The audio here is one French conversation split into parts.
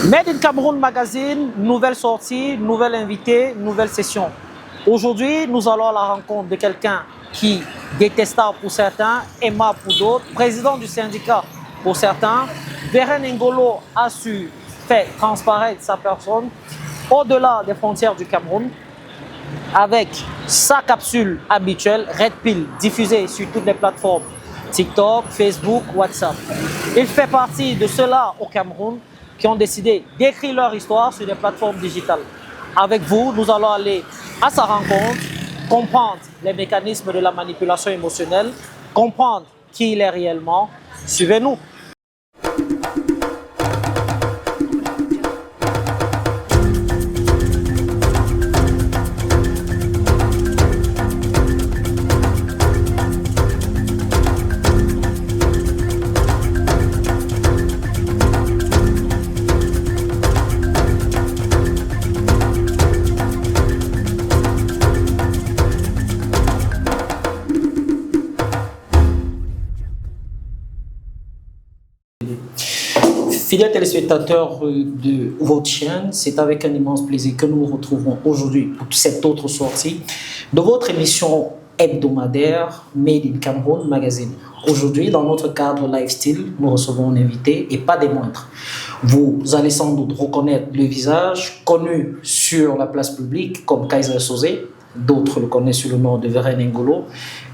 Made in Cameroun Magazine, nouvelle sortie, nouvelle invité, nouvelle session. Aujourd'hui, nous allons à la rencontre de quelqu'un qui, détestable pour certains, aimable pour d'autres, président du syndicat pour certains. Véren Ngolo a su faire transparaître sa personne au-delà des frontières du Cameroun avec sa capsule habituelle, Red Pill, diffusée sur toutes les plateformes TikTok, Facebook, WhatsApp. Il fait partie de ceux-là au Cameroun qui ont décidé d'écrire leur histoire sur des plateformes digitales. Avec vous, nous allons aller à sa rencontre, comprendre les mécanismes de la manipulation émotionnelle, comprendre qui il est réellement. Suivez-nous. Fidèles téléspectateurs de votre chaîne, c'est avec un immense plaisir que nous nous retrouvons aujourd'hui pour cette autre sortie de votre émission hebdomadaire Made in Cameroun Magazine. Aujourd'hui, dans notre cadre lifestyle, nous recevons un invité et pas des moindres. Vous allez sans doute reconnaître le visage connu sur la place publique comme Kaiser Sosé, d'autres le connaissent sous le nom de Véren Ngolo,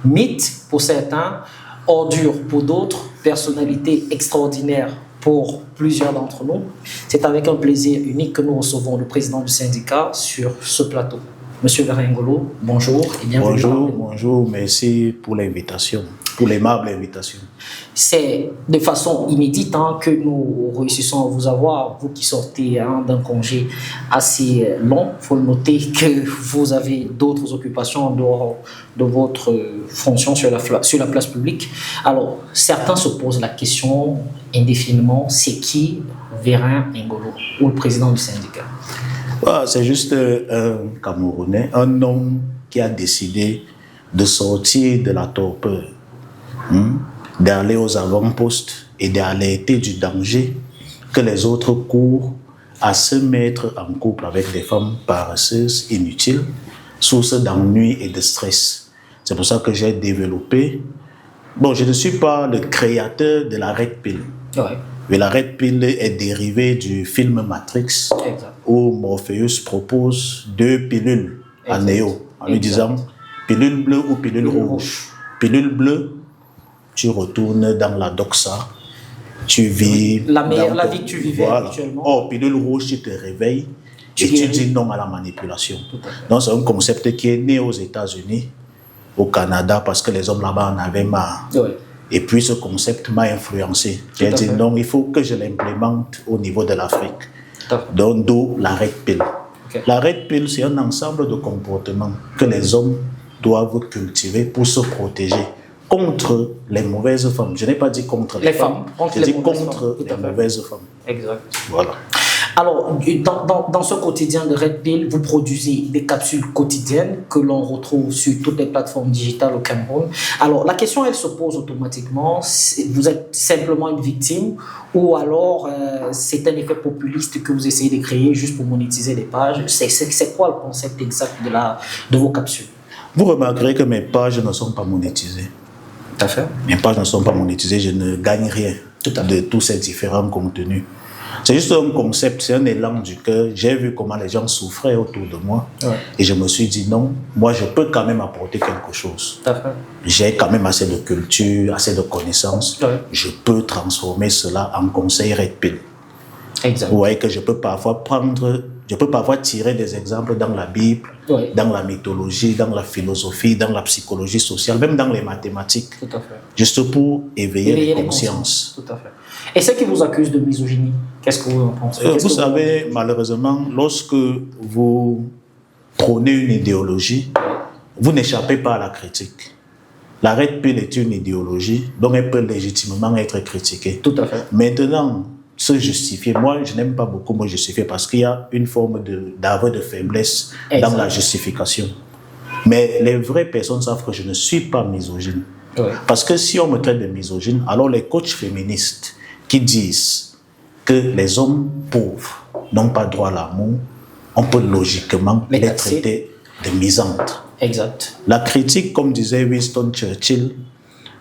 mythe pour certains, ordure pour d'autres, personnalité extraordinaire pour plusieurs d'entre nous. C'est avec un plaisir unique que nous recevons le président du syndicat sur ce plateau. Monsieur Véren Ngolo, bonjour et bienvenue. Bonjour, merci pour l'invitation, pour l'aimable invitation. C'est de façon inédite que nous réussissons à vous avoir, vous qui sortez d'un congé assez long. Il faut le noter que vous avez d'autres occupations en dehors de votre fonction sur la place publique. Alors, certains se posent la question indéfiniment, c'est qui Véren Ngolo, ou le président du syndicat? C'est juste un Camerounais, un homme qui a décidé de sortir de la torpeur, d'aller aux avant-postes et d'alerter du danger que les autres courent à se mettre en couple avec des femmes paresseuses, inutiles, source d'ennui et de stress. C'est pour ça que j'ai développé... Bon, je ne suis pas le créateur de la Red Pill. Ouais. Mais la Red Pill est dérivée du film Matrix, exact, où Morpheus propose deux pilules à Neo, en lui disant pilule bleue ou pilule rouge. Pilule bleue, tu retournes dans la doxa, tu vis... La vie que tu vivais habituellement. Oh, pilule rouge, tu te réveilles et tu dis non à la manipulation. Donc c'est un concept qui est né aux États-Unis, au Canada, parce que les hommes là-bas en avaient marre. Ouais. Et puis ce concept m'a influencé. J'ai dit non, il faut que je l'implémente au niveau de l'Afrique. Donc d'où la Red Pill. Okay. La Red Pill, c'est un ensemble de comportements que les hommes doivent cultiver pour se protéger contre les mauvaises femmes. Je n'ai pas dit contre les femmes. Je dis contre les mauvaises femmes. Exact. Voilà. Alors, dans ce quotidien de Red Pill, vous produisez des capsules quotidiennes que l'on retrouve sur toutes les plateformes digitales au Cameroun. Alors, la question, elle se pose automatiquement. Vous êtes simplement une victime ou alors c'est un effet populiste que vous essayez de créer juste pour monétiser les pages? C'est quoi le concept exact de vos capsules? Vous remarquerez que mes pages ne sont pas monétisées. Tout à fait. Mes pages ne sont pas monétisées. Je ne gagne rien de tous ces différents contenus. C'est juste un concept, c'est un élan du cœur. J'ai vu comment les gens souffraient autour de moi. Ouais. Et je me suis dit non, moi je peux quand même apporter quelque chose. J'ai quand même assez de culture, assez de connaissances. Ouais. Je peux transformer cela en conseil Red Pill. Exact. Vous voyez que je peux parfois tirer des exemples dans la Bible, ouais, dans la mythologie, dans la philosophie, dans la psychologie sociale, même dans les mathématiques. Tout à fait. Juste pour éveiller les consciences. Tout à fait. Et ceux qui vous accusent de misogynie, qu'est-ce que vous en pensez? Vous savez, malheureusement, lorsque vous prônez une idéologie, vous n'échappez pas à la critique. La Red Pill est une idéologie, donc elle peut légitimement être critiquée. Tout à fait. Maintenant, se justifier, moi je n'aime pas beaucoup me justifier parce qu'il y a une forme d'aveu de faiblesse dans la justification. Mais les vraies personnes savent que je ne suis pas misogyne. Ouais. Parce que si on me traite de misogyne, alors les coachs féministes qui disent que les hommes pauvres n'ont pas droit à l'amour, on peut logiquement les traiter de misandres. Exact. La critique, comme disait Winston Churchill,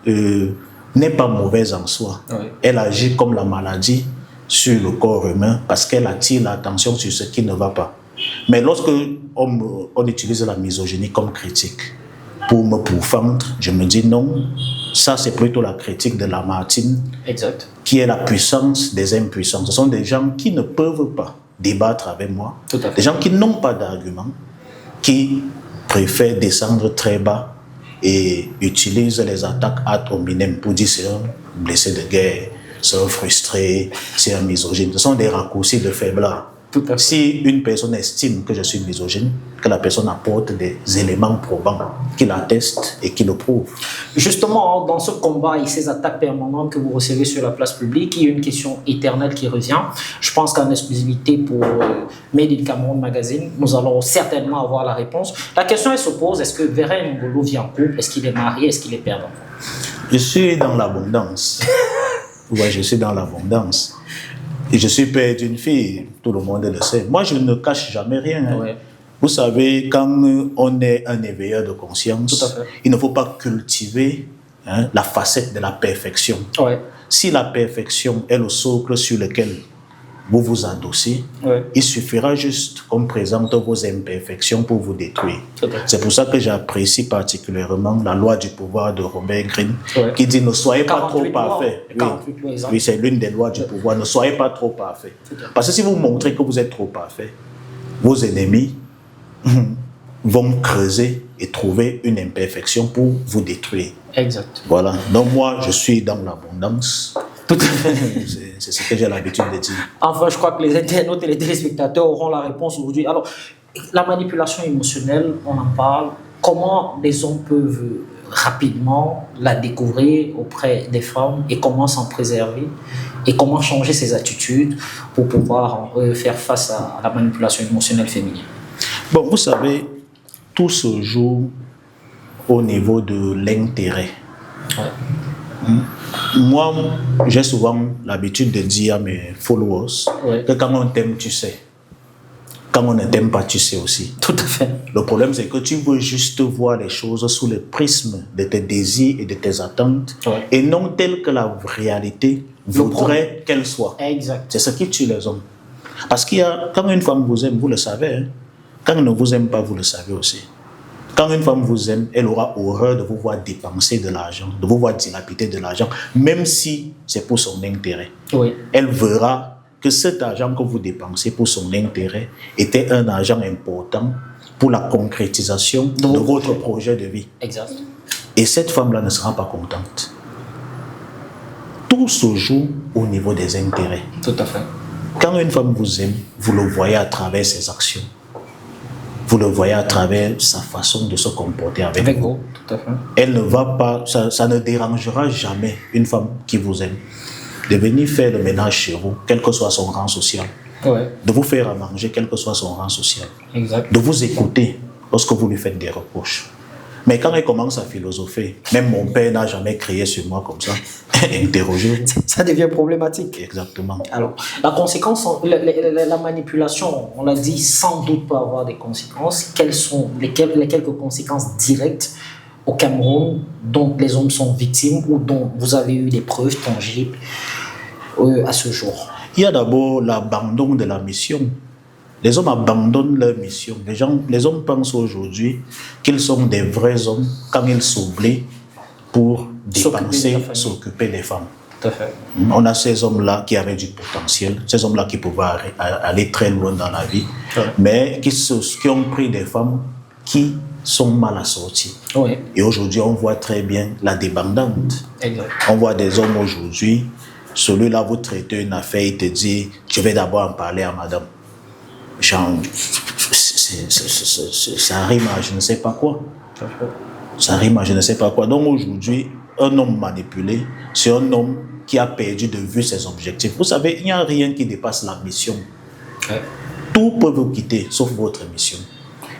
n'est pas mauvaise en soi. Oui. Elle agit comme la maladie sur le corps humain parce qu'elle attire l'attention sur ce qui ne va pas. Mais lorsque on utilise la misogynie comme critique pour me pourfendre, je me dis non, ça c'est plutôt la critique de Lamartine, exact, qui est la puissance des impuissants. Ce sont des gens qui ne peuvent pas débattre avec moi, des gens qui n'ont pas d'arguments, qui préfèrent descendre très bas et utilisent les attaques ad hominem pour dire c'est un blessé de guerre, c'est un frustré, c'est un misogyne. Ce sont des raccourcis de faiblard. Si une personne estime que je suis misogyne, que la personne apporte des éléments probants qui l'attestent et qui le prouvent. Justement, dans ce combat et ces attaques permanentes que vous recevez sur la place publique, il y a une question éternelle qui revient. Je pense qu'en exclusivité pour Made in Cameroun Magazine, nous allons certainement avoir la réponse. La question, elle se pose, est-ce que Vérin Ngolo vit en couple? Est-ce qu'il est marié? Est-ce qu'il est père d'enfants? Je suis dans l'abondance. Ouais, je suis dans l'abondance. Et je suis père d'une fille, tout le monde le sait. Moi, je ne cache jamais rien. Hein. Ouais. Vous savez, quand on est un éveilleur de conscience, il ne faut pas cultiver la facette de la perfection. Ouais. Si la perfection est le socle sur lequel vous vous adossez, il suffira juste qu'on présente vos imperfections pour vous détruire. C'est pour ça que j'apprécie particulièrement la loi du pouvoir de Robert Greene, qui dit ne soyez pas trop parfaits. Oui, c'est l'une des lois du pouvoir, ne soyez pas trop parfaits. Parce que si vous montrez que vous êtes trop parfaits, vos ennemis vont creuser et trouver une imperfection pour vous détruire. Exact. Voilà. Donc moi, je suis dans l'abondance. Tout à fait. C'est ce que j'ai l'habitude de dire. Enfin, je crois que les internautes et les téléspectateurs auront la réponse aujourd'hui. Alors, la manipulation émotionnelle, on en parle. Comment les hommes peuvent rapidement la découvrir auprès des femmes et comment s'en préserver et comment changer ses attitudes pour pouvoir faire face à la manipulation émotionnelle féminine? Bon, vous savez, tout se joue au niveau de l'intérêt. Moi, j'ai souvent l'habitude de dire à mes followers que quand on t'aime, tu sais. Quand on ne t'aime pas, tu sais aussi. Tout à fait. Le problème, c'est que tu veux juste voir les choses sous le prisme de tes désirs et de tes attentes et non telles que la réalité voudrait qu'elles soient. Exact. C'est ce qui tue les hommes. Parce qu'il y a, quand une femme vous aime, vous le savez. Hein? Quand elle ne vous aime pas, vous le savez aussi. Quand une femme vous aime, elle aura horreur de vous voir dépenser de l'argent, de vous voir dilapider de l'argent, même si c'est pour son intérêt. Oui. Elle verra que cet argent que vous dépensez pour son intérêt était un argent important pour la concrétisation de votre projet de vie. Exact. Et cette femme-là ne sera pas contente. Tout se joue au niveau des intérêts. Tout à fait. Quand une femme vous aime, vous le voyez à travers ses actions. Vous le voyez à travers sa façon de se comporter avec vous. Tout à fait. Elle ne va pas, ça ne dérangera jamais une femme qui vous aime de venir faire le ménage chez vous, quel que soit son rang social. De vous faire à manger, quel que soit son rang social. Exact. De vous écouter lorsque vous lui faites des reproches. Mais quand elle commence à philosopher, même mon père n'a jamais crié sur moi comme ça, interrogez-vous. Ça devient problématique. Exactement. Alors, la conséquence, la manipulation, on l'a dit, sans doute peut avoir des conséquences. Quelles sont les quelques conséquences directes au Cameroun dont les hommes sont victimes ou dont vous avez eu des preuves tangibles à ce jour? Il y a d'abord l'abandon de la mission. Les hommes abandonnent leur mission. Les hommes pensent aujourd'hui qu'ils sont des vrais hommes quand ils s'oublient pour dépenser, s'occuper des femmes. Tout à fait. On a ces hommes-là qui avaient du potentiel, ces hommes-là qui pouvaient aller très loin dans la vie, mais qui ont pris des femmes qui sont mal assorties. Oui. Et aujourd'hui, on voit très bien la débandante. Exact. On voit des hommes aujourd'hui, celui-là vous traitez une affaire, il te dit, je vais d'abord en parler à madame. Genre, ça rime à je ne sais pas quoi. Ça rime à je ne sais pas quoi. Donc aujourd'hui, un homme manipulé, c'est un homme qui a perdu de vue ses objectifs. Vous savez, il n'y a rien qui dépasse la mission. Tout peut vous quitter, sauf votre mission.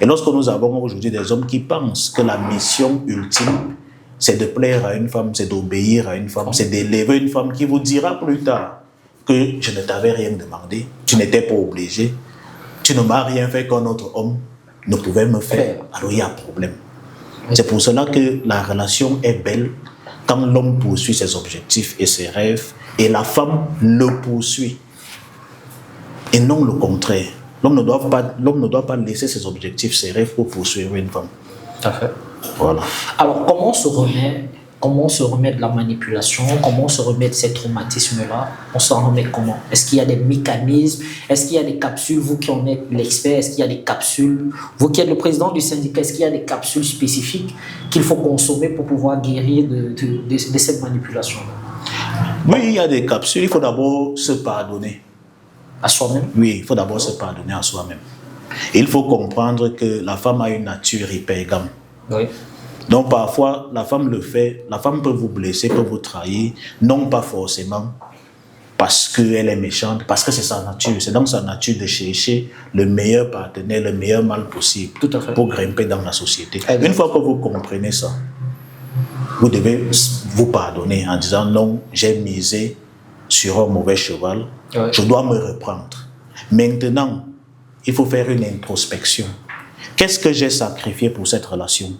Et lorsque nous avons aujourd'hui des hommes qui pensent que la mission ultime, c'est de plaire à une femme, c'est d'obéir à une femme, c'est d'élever une femme qui vous dira plus tard que je ne t'avais rien demandé, tu n'étais pas obligé, tu ne m'as rien fait qu'un autre homme ne pouvait me faire, alors il y a un problème. C'est pour cela que la relation est belle quand l'homme poursuit ses objectifs et ses rêves et la femme le poursuit. Et non le contraire. L'homme ne doit pas laisser ses objectifs, ses rêves pour poursuivre une femme. Tout à fait. Voilà. Alors, comment on se remet de la manipulation? Comment on se remet de ces traumatismes-là? On s'en remet comment? Est-ce qu'il y a des mécanismes? Est-ce qu'il y a des capsules? Vous qui en êtes l'expert, est-ce qu'il y a des capsules? Vous qui êtes le président du syndicat, est-ce qu'il y a des capsules spécifiques qu'il faut consommer pour pouvoir guérir de cette manipulation-là? Oui, il y a des capsules. Il faut d'abord se pardonner. À soi-même? Oui, il faut d'abord se pardonner à soi-même. Et il faut comprendre que la femme a une nature hypergame. Oui. Donc parfois, la femme le fait, la femme peut vous blesser, peut vous trahir, non pas forcément parce qu'elle est méchante, parce que c'est sa nature. C'est dans sa nature de chercher le meilleur partenaire, le meilleur mal possible. Tout à fait. Pour grimper dans la société. Exactement. Une fois que vous comprenez ça, vous devez vous pardonner en disant non, j'ai misé sur un mauvais cheval, je dois me reprendre. Maintenant, il faut faire une introspection. Qu'est-ce que j'ai sacrifié pour cette relation?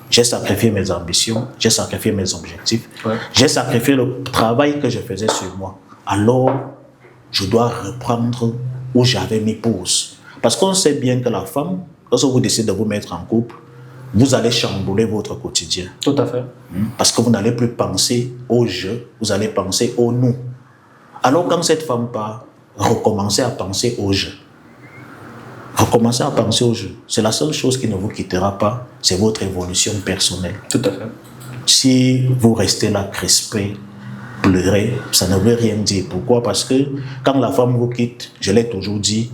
J'ai sacrifié mes ambitions, j'ai sacrifié mes objectifs, j'ai sacrifié le travail que je faisais sur moi. Alors, je dois reprendre où j'avais mis pause. Parce qu'on sait bien que la femme, lorsque vous décidez de vous mettre en couple, vous allez chambouler votre quotidien. Tout à fait. Parce que vous n'allez plus penser au je, vous allez penser au nous. Alors quand cette femme part, recommencez à penser au je. Recommencez à penser au je. C'est la seule chose qui ne vous quittera pas, c'est votre évolution personnelle. Tout à fait. Si vous restez là crispé, pleurer, ça ne veut rien dire. Pourquoi? Parce que quand la femme vous quitte, je l'ai toujours dit,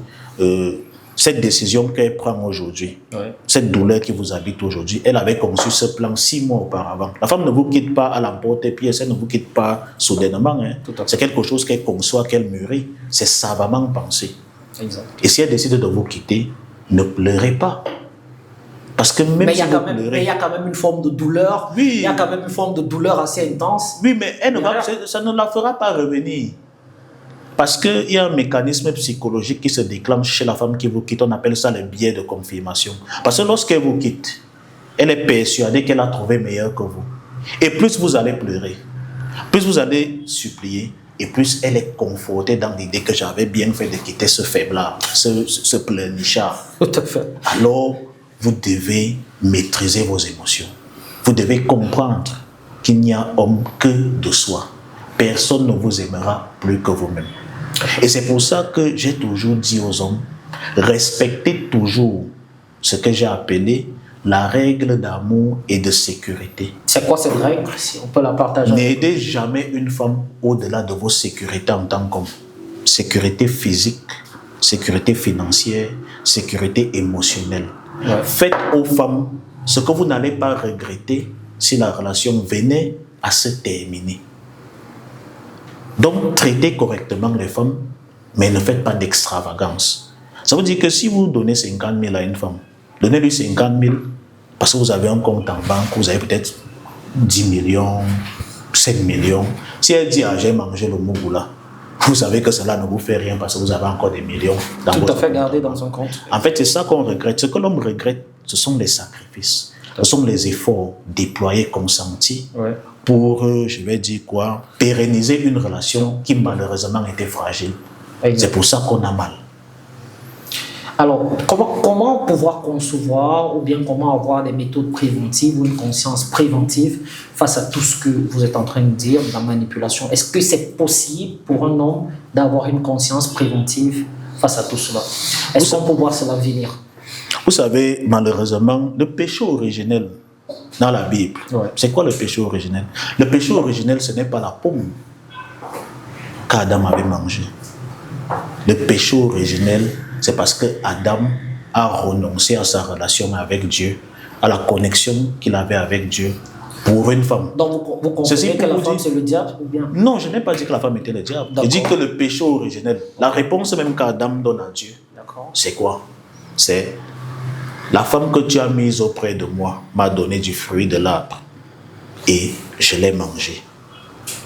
cette décision qu'elle prend aujourd'hui, cette douleur qui vous habite aujourd'hui, elle avait conçu ce plan 6 mois auparavant. La femme ne vous quitte pas à l'emporte-pièce, elle ne vous quitte pas soudainement. C'est quelque chose qu'elle conçoit, qu'elle mûrit. C'est savamment pensé. Exact. Et si elle décide de vous quitter, ne pleurez pas. Parce que même mais si vous pleurez... Mais il y a quand même une forme de douleur. Oui. Il y a quand même une forme de douleur assez intense. Oui, mais ça ne la fera pas revenir. Parce qu'il y a un mécanisme psychologique qui se déclenche chez la femme qui vous quitte. On appelle ça le biais de confirmation. Parce que lorsqu'elle vous quitte, elle est persuadée qu'elle a trouvé meilleur que vous. Et plus vous allez pleurer, plus vous allez supplier, et plus elle est confortée dans l'idée que j'avais bien fait de quitter ce faiblard, ce pleurnichard. Tout à fait. Alors, vous devez maîtriser vos émotions. Vous devez comprendre qu'il n'y a homme que de soi. Personne ne vous aimera plus que vous-même. Et c'est pour ça que j'ai toujours dit aux hommes, respectez toujours ce que j'ai appelé la règle d'amour et de sécurité. C'est quoi cette règle, si on peut la partager? N'aidez jamais une femme au-delà de vos sécurités en tant qu'homme. Sécurité physique, sécurité financière, sécurité émotionnelle. Faites aux femmes ce que vous n'allez pas regretter si la relation venait à se terminer. Donc, traitez correctement les femmes, mais ne faites pas d'extravagance. Ça veut dire que si vous donnez 50 000 à une femme, donnez-lui 50 000 parce que vous avez un compte en banque, vous avez peut-être 10 millions, 7 millions. Si elle dit, j'ai mangé le mougoula, vous savez que cela ne vous fait rien parce que vous avez encore des millions dans votre compte. Tout à fait gardé dans son compte. En fait, c'est ça qu'on regrette. Ce que l'homme regrette, ce sont les sacrifices. Ce sont les efforts déployés, consentis pour, je vais dire quoi, pérenniser une relation qui malheureusement était fragile. C'est pour ça qu'on a mal. Alors, comment pouvoir concevoir ou bien comment avoir des méthodes préventives ou une conscience préventive face à tout ce que vous êtes en train de dire, de la manipulation? Est-ce que c'est possible pour un homme d'avoir une conscience préventive face à tout cela? Est-ce qu'on peut voir cela venir? Vous savez, malheureusement, le péché originel dans la Bible, c'est quoi le péché originel? Le péché originel, ce n'est pas la pomme qu'Adam avait mangée. Le péché originel, c'est parce que Adam a renoncé à sa relation avec Dieu, à la connexion qu'il avait avec Dieu pour une femme. Donc vous comprenez que la femme c'est le diable ou bien? Non, je n'ai pas dit que la femme était le diable. Je dis que le péché originel, la réponse même qu'Adam donne à Dieu, c'est quoi? C'est la femme que tu as mise auprès de moi m'a donné du fruit de l'arbre et je l'ai mangé.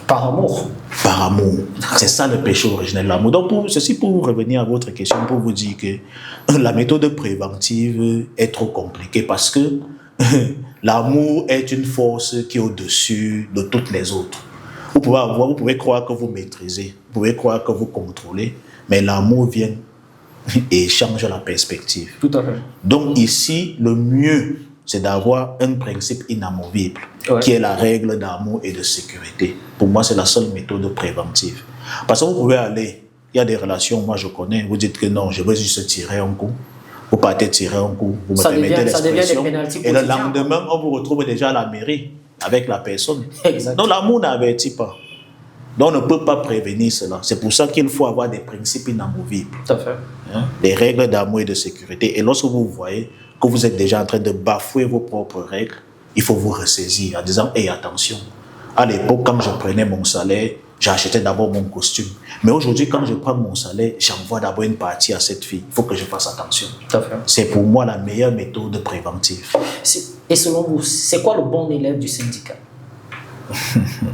Par amour. Par amour. C'est ça le péché originel, l'amour. Donc, ceci pour revenir à votre question, pour vous dire que la méthode préventive est trop compliquée parce que l'amour est une force qui est au-dessus de toutes les autres. Vous pouvez croire que vous maîtrisez, vous pouvez croire que vous contrôlez, mais l'amour vient et change la perspective. Tout à fait. Donc ici, le mieux, c'est d'avoir un principe inamovible, qui est la règle d'amour et de sécurité. Pour moi, c'est la seule méthode préventive. Parce que vous pouvez aller, il y a des relations, moi je connais, vous dites que non, je veux juste tirer un coup. Vous partez tirer un coup, vous me permettez l'expression, et le lendemain, on vous retrouve déjà à la mairie avec la personne. Exactement. Donc l'amour n'avertit pas. Donc on ne peut pas prévenir cela. C'est pour ça qu'il faut avoir des principes inamovibles. Tout à fait. Des règles d'amour et de sécurité. Et lorsque vous voyez que vous êtes déjà en train de bafouer vos propres règles, il faut vous ressaisir en disant « Hey, attention, à l'époque, quand je prenais mon salaire, j'achetais d'abord mon costume. Mais aujourd'hui, quand je prends mon salaire, j'envoie d'abord une partie à cette fille. Il faut que je fasse attention. » C'est pour moi la meilleure méthode préventive. Et selon vous, c'est quoi le bon élève du syndicat?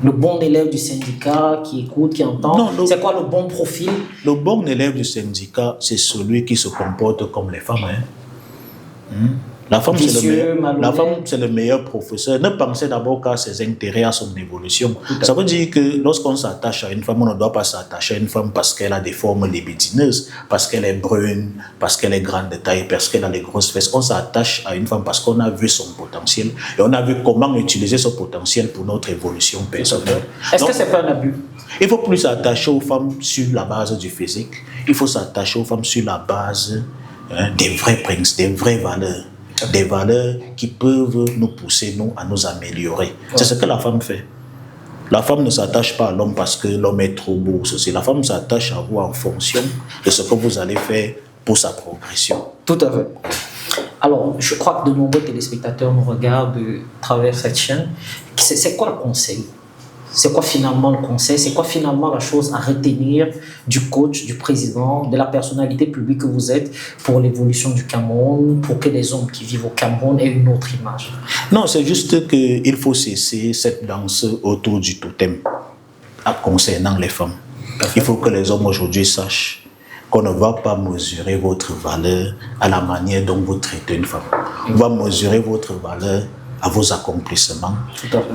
Le bon élève du syndicat qui écoute, qui entend, c'est quoi le bon profil? Le bon élève du syndicat, c'est celui qui se comporte comme les femmes. La femme, c'est le meilleur professeur. Ne pensez d'abord qu'à ses intérêts, à son évolution. Ça veut dire que lorsqu'on s'attache à une femme, on ne doit pas s'attacher à une femme parce qu'elle a des formes libidineuses, parce qu'elle est brune, parce qu'elle est grande de taille, parce qu'elle a les grosses fesses. On s'attache à une femme parce qu'on a vu son potentiel et on a vu comment utiliser ce potentiel pour notre évolution personnelle. Est-ce que c'est pas un abus? Il faut plus s'attacher aux femmes sur la base du physique. Il faut s'attacher aux femmes sur la base des vrais principes, des vraies valeurs. Des valeurs qui peuvent nous pousser, nous, à nous améliorer. C'est ce que la femme fait. La femme ne s'attache pas à l'homme parce que l'homme est trop beau. La femme s'attache à vous en fonction de ce que vous allez faire pour sa progression. Tout à fait. Alors, je crois que de nombreux téléspectateurs nous regardent à travers cette chaîne. C'est quoi le conseil? C'est quoi finalement le conseil? C'est quoi finalement la chose à retenir du coach, du président, de la personnalité publique que vous êtes pour l'évolution du Cameroun, pour que les hommes qui vivent au Cameroun aient une autre image? Non, c'est juste qu'il faut cesser cette danse autour du totem concernant les femmes. Il faut que les hommes aujourd'hui sachent qu'on ne va pas mesurer votre valeur à la manière dont vous traitez une femme. On va mesurer votre valeur à vos accomplissements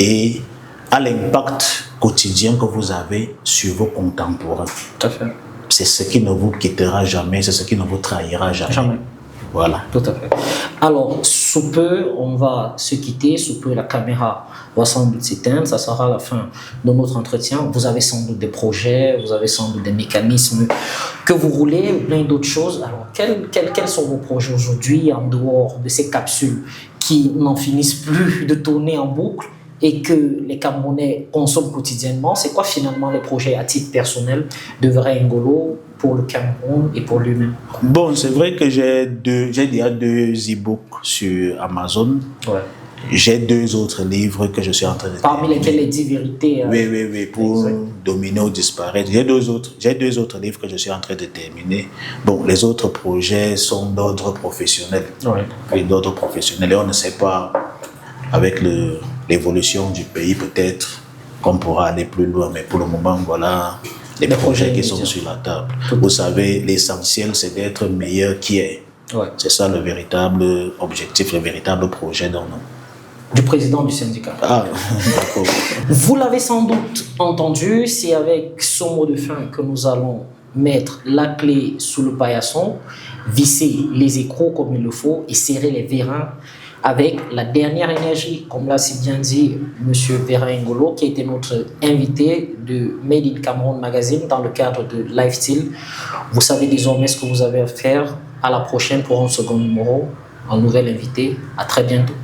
et à l'impact quotidien que vous avez sur vos contemporains. Tout à fait. C'est ce qui ne vous quittera jamais, c'est ce qui ne vous trahira jamais. Jamais. Voilà. Tout à fait. Alors, sous peu, on va se quitter, sous peu, la caméra va sans doute s'éteindre, ça sera la fin de notre entretien. Vous avez sans doute des projets, vous avez sans doute des mécanismes que vous roulez, plein d'autres choses. Alors, quels sont vos projets aujourd'hui en dehors de ces capsules qui n'en finissent plus de tourner en boucle et que les Camerounais consomment quotidiennement? C'est quoi finalement les projets à titre personnel de Véran Ngolo pour le Cameroun et pour lui-même? Bon, c'est vrai que j'ai déjà 2 e-books sur Amazon. Ouais. J'ai 2 autres livres que je suis en train de Parmi lesquels les 10 vérités. Oui, pour dominer ou disparaître. J'ai 2 autres livres que je suis en train de terminer. Bon, les autres projets sont d'ordre professionnel. Oui, d'ordre professionnel. Et on ne sait pas, avec l'évolution du pays, peut-être qu'on pourra aller plus loin. Mais pour le moment, voilà les projets qui sont sur la table. Vous savez, l'essentiel, c'est d'être meilleur qu'hier. C'est ça le véritable objectif, le véritable projet dans nous. Du président du syndicat. Ah, d'accord. Vous l'avez sans doute entendu, c'est avec ce mot de fin que nous allons mettre la clé sous le paillasson, visser les écrous comme il le faut et serrer les vérins avec la dernière énergie, comme l'a si bien dit M. Véran Ngolo, qui a été notre invité de Made in Cameroun Magazine dans le cadre de Lifestyle. Vous savez désormais ce que vous avez à faire. À la prochaine pour un second numéro, un nouvel invité. À très bientôt.